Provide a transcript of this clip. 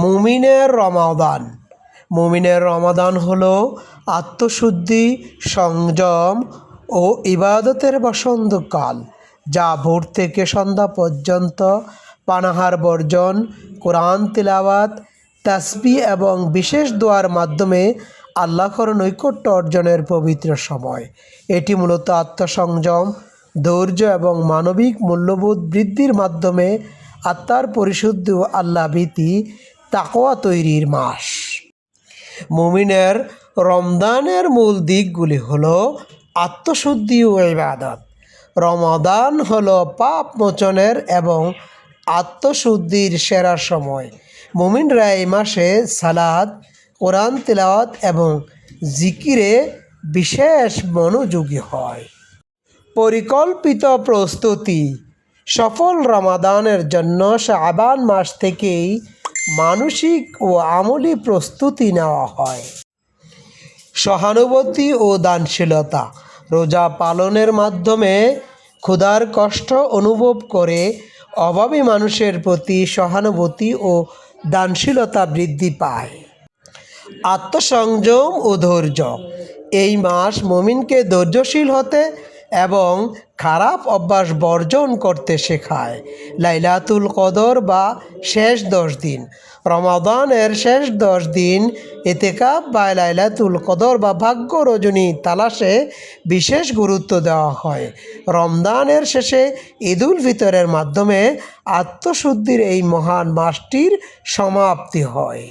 মুমিনের রমাদান। মুমিনের রমাদান হলো আত্মশুদ্ধি, সংযম ও ইবাদতের বসন্তকাল, যা ভোর থেকে সন্ধ্যা পর্যন্ত পানাহার বর্জন, কোরআন তিলাওয়াত, তাসবিহ এবং বিশেষ দোয়ার মাধ্যমে আল্লাহর নৈকট্য অর্জনের পবিত্র সময়। এটি মূলত আত্মসংযম, ধৈর্য এবং মানবিক মূল্যবোধ বৃদ্ধির মাধ্যমে আত্মার পরিশুদ্ধি ও আল্লাহ ভীতি, তাকওয়া তৈরির মাস। মুমিনের রমদানের মূল দিকগুলি হলো আত্মশুদ্ধি ও ইবাদত। রমাদান হলো পাপ মোচনের এবং আত্মশুদ্ধির সেরা সময়। মুমিনরা এই মাসে সালাত, কোরআন তিলাওয়াত এবং জিকিরে বিশেষ মনোযোগী হয়। পরিকল্পিত প্রস্তুতি। সফল রমাদানের জন্য শাবান মাস থেকেই মানসিক ও আমলি প্রস্তুতি নেওয়া হয়। সহানুভূতি ও দানশীলতা। রোজা পালনের মাধ্যমে ক্ষুধার কষ্ট অনুভব করে অভাবী মানুষের প্রতি সহানুভূতি ও দানশীলতা বৃদ্ধি পায়। আত্মসংযম ও ধৈর্য। এই মাস মুমিনকে ধৈর্যশীল হতে এবং খারাপ অভ্যাস বর্জন করতে শেখায়। লাইলাতুল কদর বা শেষ 10 দিন। রমাদানের শেষ 10 দিন ইতিকাফ বা লাইলাতুল কদর বা ভাগ্য রজনী তালাশে বিশেষ গুরুত্ব দেওয়া হয়। রমজানের শেষে ঈদুল ফিতরের মাধ্যমে আত্মশুদ্ধির এই মহান মাসটির সমাপ্তি হয়।